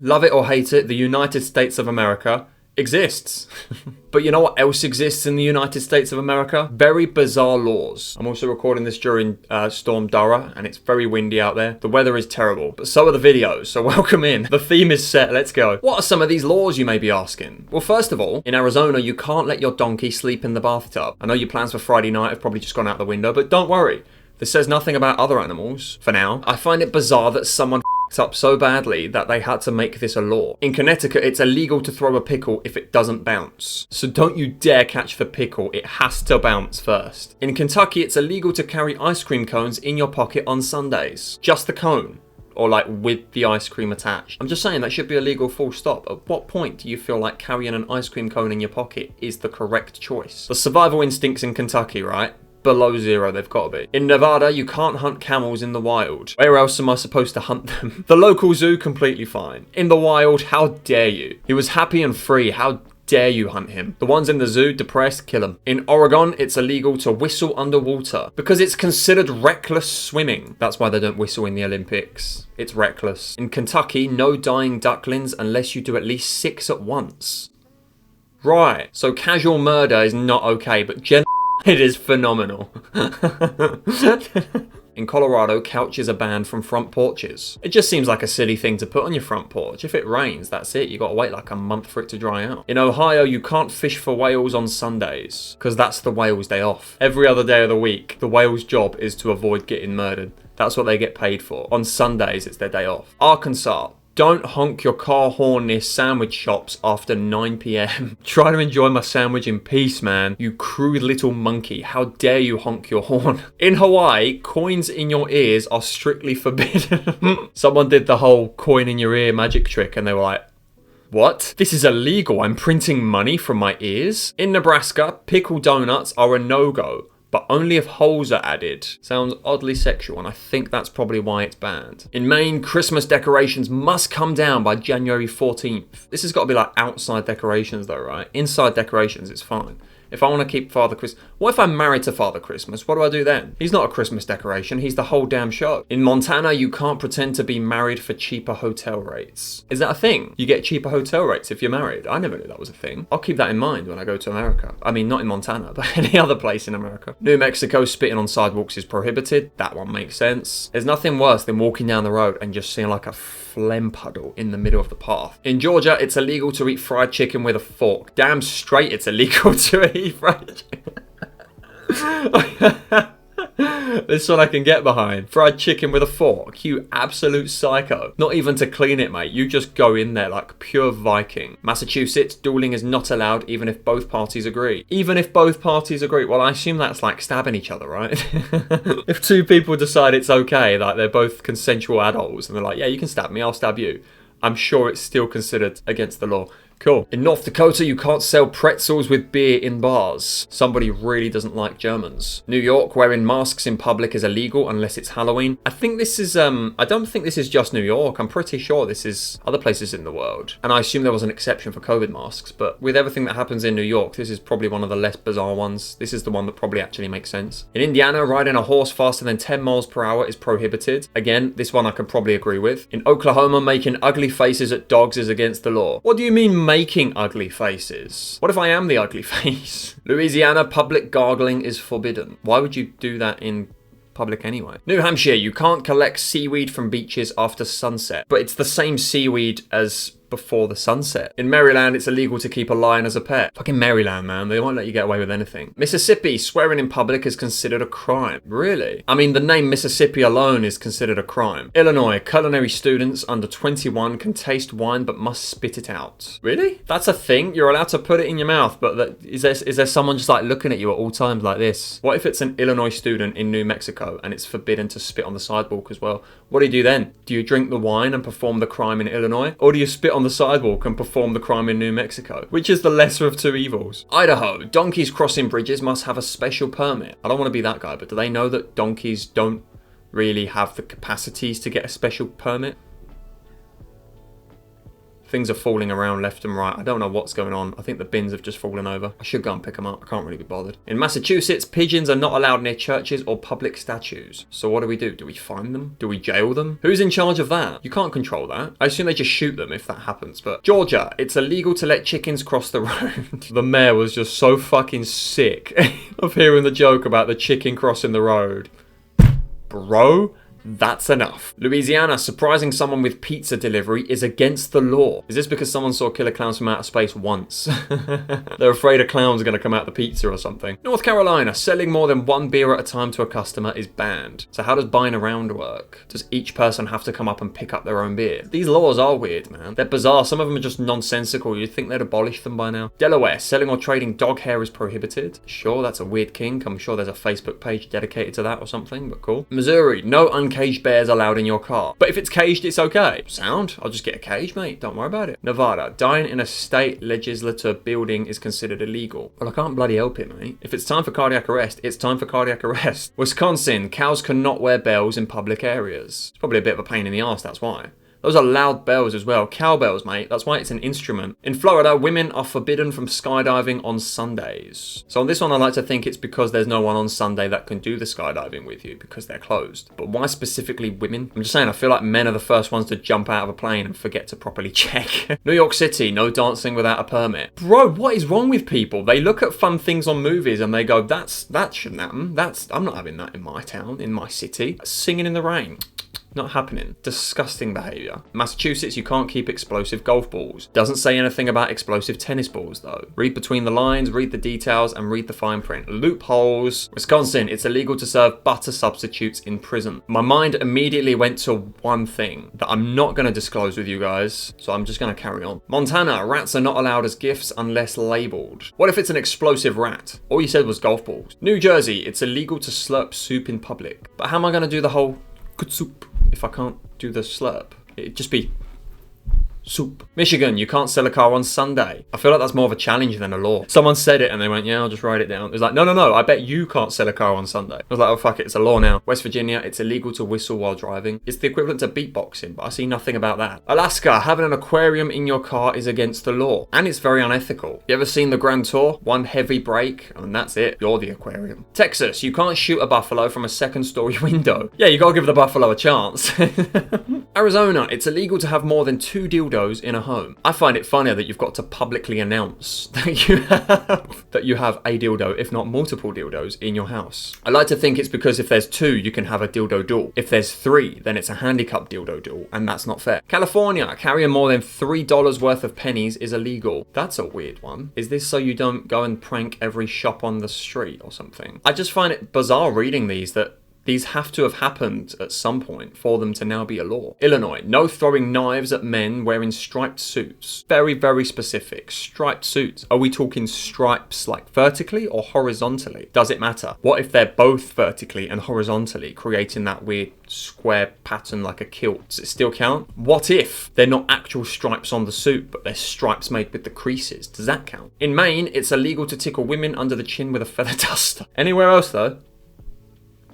Love it or hate it, the United States of America exists. But you know what else exists in the United States of America? Very bizarre laws. I'm also recording this during Storm Dara, and it's very windy out there. The weather is terrible, but so are the videos, so welcome in. The theme is set, let's go. What are some of these laws, you may be asking? Well, first of all, in Arizona, you can't let your donkey sleep in the bathtub. I know your plans for Friday night have probably just gone out the window, but don't worry. This says nothing about other animals, for now. I find it bizarre that someone up so badly that they had to make this a law. In Connecticut, it's illegal to throw a pickle if it doesn't bounce. So don't you dare catch the pickle, it has to bounce first. In Kentucky, it's illegal to carry ice cream cones in your pocket on Sundays. Just the cone. Or like with the ice cream attached. I'm just saying that should be illegal full stop. At what point do you feel like carrying an ice cream cone in your pocket is the correct choice? The survival instincts in Kentucky, right? Below zero, they've got to be. In Nevada, you can't hunt camels in the wild. Where else am I supposed to hunt them? The local zoo, completely fine. In the wild, how dare you? He was happy and free, how dare you hunt him? The ones in the zoo, depressed, kill him. In Oregon, it's illegal to whistle underwater because it's considered reckless swimming. That's why they don't whistle in the Olympics. It's reckless. In Kentucky, no dying ducklings unless you do at least 6 at once. Right, so casual murder is not okay, but it is phenomenal. In Colorado, couches are banned from front porches. It just seems like a silly thing to put on your front porch. If it rains, that's it. You gotta wait like a month for it to dry out. In Ohio, you can't fish for whales on Sundays, because that's the whale's day off. Every other day of the week, the whale's job is to avoid getting murdered. That's what they get paid for. On Sundays, it's their day off. Arkansas. Don't honk your car horn near sandwich shops after 9 p.m. Try to enjoy my sandwich in peace, man. You crude little monkey. How dare you honk your horn? In Hawaii, coins in your ears are strictly forbidden. Someone did the whole coin in your ear magic trick and they were like, what? This is illegal. I'm printing money from my ears? In Nebraska, pickle donuts are a no-go, but only if holes are added. Sounds oddly sexual, and I think that's probably why it's banned. In Maine, Christmas decorations must come down by January 14th. This has got to be like outside decorations though, right? Inside decorations, it's fine. If I want to keep Father Christmas... What if I'm married to Father Christmas? What do I do then? He's not a Christmas decoration, he's the whole damn show. In Montana, you can't pretend to be married for cheaper hotel rates. Is that a thing? You get cheaper hotel rates if you're married? I never knew that was a thing. I'll keep that in mind when I go to America. I mean, not in Montana, but any other place in America. New Mexico, spitting on sidewalks is prohibited. That one makes sense. There's nothing worse than walking down the road and just seeing like a phlegm puddle in the middle of the path. In Georgia, it's illegal to eat fried chicken with a fork. Damn straight it's illegal to eat fried chicken. This one I can get behind. Fried chicken with a fork. You absolute psycho. Not even to clean it, mate. You just go in there like pure Viking. Massachusetts, dueling is not allowed even if both parties agree. Even if both parties agree. Well, I assume that's like stabbing each other, right? If two people decide it's okay, like they're both consensual adults and they're like, yeah, you can stab me, I'll stab you. I'm sure it's still considered against the law. Cool. In North Dakota, you can't sell pretzels with beer in bars. Somebody really doesn't like Germans. New York, wearing masks in public is illegal unless it's Halloween. I think this is, I don't think this is just New York. I'm pretty sure this is other places in the world. And I assume there was an exception for COVID masks, but with everything that happens in New York, this is probably one of the less bizarre ones. This is the one that probably actually makes sense. In Indiana, riding a horse faster than 10 miles per hour is prohibited. Again, this one I could probably agree with. In Oklahoma, making ugly faces at dogs is against the law. What do you mean making ugly faces? What if I am the ugly face? Louisiana, public gargling is forbidden. Why would you do that in public anyway? New Hampshire, you can't collect seaweed from beaches after sunset, but it's the same seaweed as before the sunset. In Maryland, it's illegal to keep a lion as a pet. Fucking Maryland, man. They won't let you get away with anything. Mississippi, swearing in public is considered a crime. Really? I mean, the name Mississippi alone is considered a crime. Illinois, culinary students under 21 can taste wine but must spit it out. Really? That's a thing? You're allowed to put it in your mouth, but is there someone just like looking at you at all times like this? What if it's an Illinois student in New Mexico and it's forbidden to spit on the sidewalk as well? What do you do then? Do you drink the wine and perform the crime in Illinois? Or do you spit on the sidewalk and perform the crime in New Mexico? Which is the lesser of two evils? Idaho, donkeys crossing bridges must have a special permit. I don't want to be that guy, but do they know that donkeys don't really have the capacities to get a special permit? Things are falling around left and right. I don't know what's going on. I think the bins have just fallen over. I should go and pick them up. I can't really be bothered. In Massachusetts, pigeons are not allowed near churches or public statues. So what do we do? Do we fine them? Do we jail them? Who's in charge of that? You can't control that. I assume they just shoot them if that happens. But Georgia, it's illegal to let chickens cross the road. The mayor was just so fucking sick of hearing the joke about the chicken crossing the road. Bro, that's enough. Louisiana, surprising someone with pizza delivery is against the law. Is this because someone saw Killer Clowns from Outer Space once? They're afraid a clown's going to come out the pizza or something. North Carolina, selling more than one beer at a time to a customer is banned. So how does buying around work? Does each person have to come up and pick up their own beer? These laws are weird, man. They're bizarre. Some of them are just nonsensical. You'd think they'd abolish them by now. Delaware, selling or trading dog hair is prohibited. Sure, that's a weird kink. I'm sure there's a Facebook page dedicated to that or something, but cool. Missouri, no uncaged bears allowed in your car. But if it's caged, it's okay. Sound? I'll just get a cage, mate. Don't worry about it. Nevada, dying in a state legislature building is considered illegal. Well, I can't bloody help it, mate. If it's time for cardiac arrest, it's time for cardiac arrest. Wisconsin, cows cannot wear bells in public areas. It's probably a bit of a pain in the arse, that's why. Those are loud bells as well. Cowbells, mate. That's why it's an instrument. In Florida, women are forbidden from skydiving on Sundays. So on this one, I like to think it's because there's no one on Sunday that can do the skydiving with you because they're closed. But why specifically women? I'm just saying, I feel like men are the first ones to jump out of a plane and forget to properly check. New York City, no dancing without a permit. Bro, what is wrong with people? They look at fun things on movies and they go, that shouldn't happen. I'm not having that in my town, in my city. Singing in the rain. Not happening. Disgusting behaviour. Massachusetts, you can't keep explosive golf balls. Doesn't say anything about explosive tennis balls though. Read between the lines, read the details, and read the fine print. Loopholes. Wisconsin, it's illegal to serve butter substitutes in prison. My mind immediately went to one thing that I'm not going to disclose with you guys, so I'm just going to carry on. Montana, rats are not allowed as gifts unless labelled. What if it's an explosive rat? All you said was golf balls. New Jersey, it's illegal to slurp soup in public. But how am I going to do the whole good soup if I can't do the slurp? It'd just be soup. Michigan, you can't sell a car on Sunday. I feel like that's more of a challenge than a law. Someone said it and they went, yeah, I'll just write it down. It was like, no, I bet you can't sell a car on Sunday. I was like, oh fuck it, it's a law now. West Virginia, it's illegal to whistle while driving. It's the equivalent to beatboxing, but I see nothing about that. Alaska, having an aquarium in your car is against the law. And it's very unethical. You ever seen the Grand Tour? One heavy break, and that's it. You're the aquarium. Texas, you can't shoot a buffalo from a second-story window. Yeah, you gotta give the buffalo a chance. Arizona, it's illegal to have more than 2 dildos in a home. I find it funnier that you've got to publicly announce that you have a dildo, if not multiple dildos, in your house. I like to think it's because if there's 2, you can have a dildo duel. If there's 3, then it's a handicap dildo duel, and that's not fair. California, carrying more than $3 worth of pennies is illegal. That's a weird one. Is this so you don't go and prank every shop on the street or something? I just find it bizarre reading that these have to have happened at some point for them to now be a law. Illinois, no throwing knives at men wearing striped suits. Very, very specific. Striped suits. Are we talking stripes like vertically or horizontally? Does it matter? What if they're both vertically and horizontally, creating that weird square pattern like a kilt? Does it still count? What if they're not actual stripes on the suit, but they're stripes made with the creases? Does that count? In Maine, it's illegal to tickle women under the chin with a feather duster. Anywhere else though?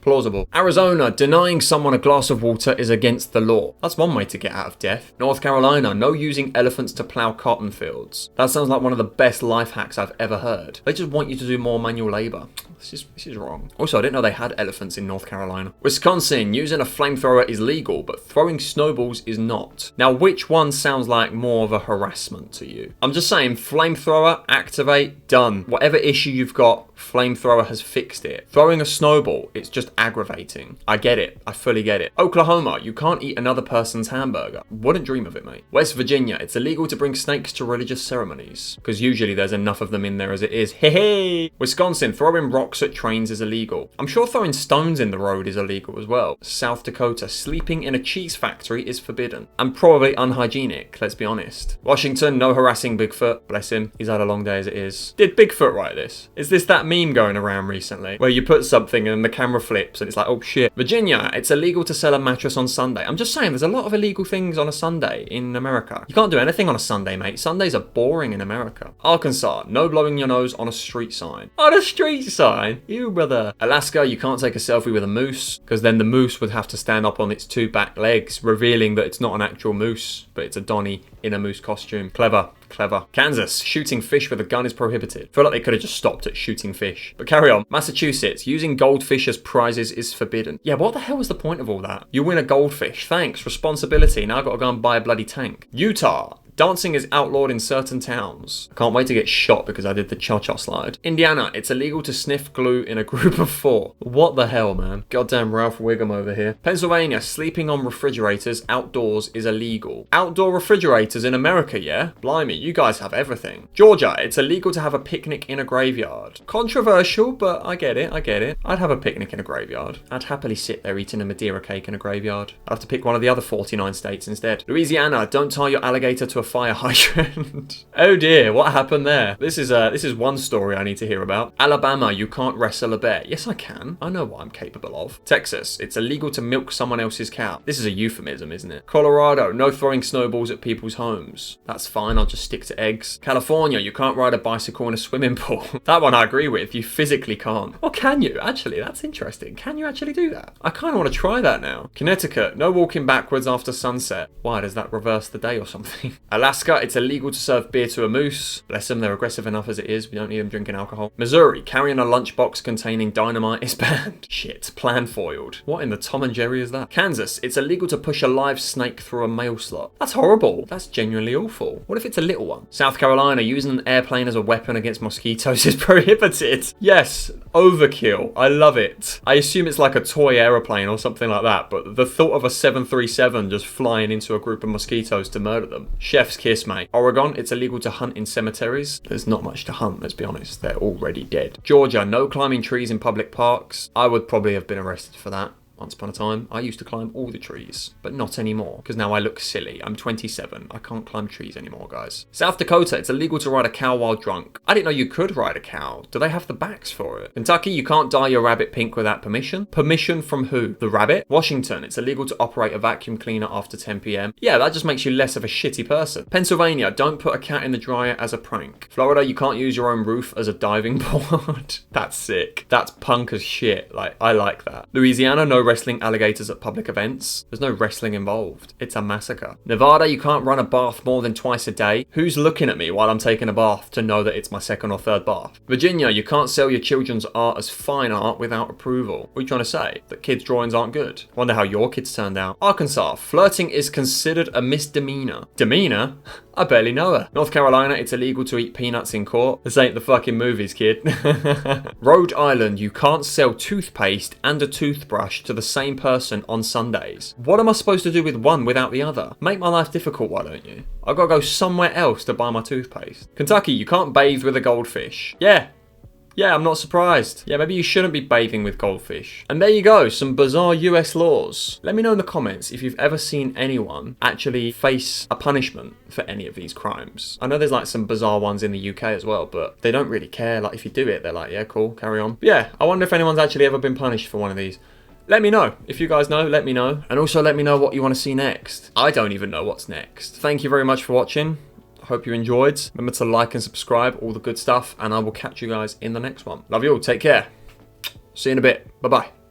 Plausible. Arizona, denying someone a glass of water is against the law. That's one way to get out of death. North Carolina, no using elephants to plough cotton fields. That sounds like one of the best life hacks I've ever heard. They just want you to do more manual labour. This is wrong. Also, I didn't know they had elephants in North Carolina. Wisconsin, using a flamethrower is legal, but throwing snowballs is not. Now, which one sounds like more of a harassment to you? I'm just saying, flamethrower, activate, done. Whatever issue you've got, flamethrower has fixed it. Throwing a snowball, it's just aggravating. I get it. I fully get it. Oklahoma, you can't eat another person's hamburger. Wouldn't dream of it, mate. West Virginia, it's illegal to bring snakes to religious ceremonies, because usually there's enough of them in there as it is. Hey! Wisconsin, throwing rocks at trains is illegal. I'm sure throwing stones in the road is illegal as well. South Dakota, sleeping in a cheese factory is forbidden. And probably unhygienic, let's be honest. Washington, no harassing Bigfoot. Bless him. He's had a long day as it is. Did Bigfoot write this? Is this that that meme going around recently where you put something and the camera flips and it's like, oh shit. Virginia, it's illegal to sell a mattress on Sunday. I'm just saying, there's a lot of illegal things on a Sunday in America. You can't do anything on a Sunday, mate. Sundays are boring in America. Arkansas, no blowing your nose on a street sign. On a street sign? You brother. Alaska, you can't take a selfie with a moose because then the moose would have to stand up on its two back legs, revealing that it's not an actual moose, but it's a Donnie in a moose costume. Clever. Clever. Kansas, shooting fish with a gun is prohibited. I feel like they could have just stopped at shooting fish. But carry on. Massachusetts, using goldfish as prizes is forbidden. Yeah, what the hell was the point of all that? You win a goldfish. Thanks. Responsibility. Now I've got to go and buy a bloody tank. Utah. Dancing is outlawed in certain towns. I can't wait to get shot because I did the cha-cha slide. Indiana, it's illegal to sniff glue in a group of 4. What the hell, man? Goddamn Ralph Wiggum over here. Pennsylvania, sleeping on refrigerators outdoors is illegal. Outdoor refrigerators in America, yeah? Blimey, you guys have everything. Georgia, it's illegal to have a picnic in a graveyard. Controversial, but I get it, I get it. I'd have a picnic in a graveyard. I'd happily sit there eating a Madeira cake in a graveyard. I'd have to pick one of the other 49 states instead. Louisiana, don't tie your alligator to a fire hydrant. Oh dear, what happened there? This is one story I need to hear about. Alabama, you can't wrestle a bear. Yes, I can. I know what I'm capable of. Texas, it's illegal to milk someone else's cow. This is a euphemism, isn't it? Colorado, no throwing snowballs at people's homes. That's fine, I'll just stick to eggs. California, you can't ride a bicycle in a swimming pool. That one I agree with. You physically can't. Or can you? Actually, that's interesting. Can you actually do that? I kind of want to try that now. Connecticut, no walking backwards after sunset. Why, does that reverse the day or something? Alaska, it's illegal to serve beer to a moose. Bless them, they're aggressive enough as it is. We don't need them drinking alcohol. Missouri, carrying a lunchbox containing dynamite is banned. Shit, plan foiled. What in the Tom and Jerry is that? Kansas, it's illegal to push a live snake through a mail slot. That's horrible. That's genuinely awful. What if it's a little one? South Carolina, using an airplane as a weapon against mosquitoes is prohibited. Yes, overkill. I love it. I assume it's like a toy aeroplane or something like that, but the thought of a 737 just flying into a group of mosquitoes to murder them. Chef's kiss, mate. Oregon, it's illegal to hunt in cemeteries. There's not much to hunt, let's be honest. They're already dead. Georgia, no climbing trees in public parks. I would probably have been arrested for that. Once upon a time, I used to climb all the trees, but not anymore, because now I look silly. I'm 27. I can't climb trees anymore, guys. South Dakota, it's illegal to ride a cow while drunk. I didn't know you could ride a cow. Do they have the backs for it? Kentucky, you can't dye your rabbit pink without permission. Permission from who? The rabbit? Washington, it's illegal to operate a vacuum cleaner after 10 p.m. Yeah, that just makes you less of a shitty person. Pennsylvania, don't put a cat in the dryer as a prank. Florida, you can't use your own roof as a diving board. That's sick. That's punk as shit. Like, I like that. Louisiana, no wrestling alligators at public events. There's no wrestling involved. It's a massacre. Nevada, you can't run a bath more than twice a day. Who's looking at me while I'm taking a bath to know that it's my second or third bath? Virginia, you can't sell your children's art as fine art without approval. What are you trying to say? That kids' drawings aren't good? Wonder how your kids turned out. Arkansas, flirting is considered a misdemeanor. Demeanor? I barely know her. North Carolina, it's illegal to eat peanuts in court. This ain't the fucking movies, kid. Rhode Island, you can't sell toothpaste and a toothbrush to the same person on Sundays. What am I supposed to do with one without the other? Make my life difficult, why don't you? I've got to go somewhere else to buy my toothpaste. Kentucky, you can't bathe with a goldfish. Yeah, I'm not surprised. Yeah, maybe you shouldn't be bathing with goldfish. And there you go, some bizarre US laws. Let me know in the comments if you've ever seen anyone actually face a punishment for any of these crimes. I know there's like some bizarre ones in the UK as well, but they don't really care. Like if you do it, they're like, yeah, cool, carry on. But yeah, I wonder if anyone's actually ever been punished for one of these. Let me know. If you guys know, let me know. And also let me know what you want to see next. I don't even know what's next. Thank you very much for watching. Hope you enjoyed. Remember to like and subscribe, all the good stuff, and I will catch you guys in the next one. Love you all. Take care. See you in a bit. Bye-bye.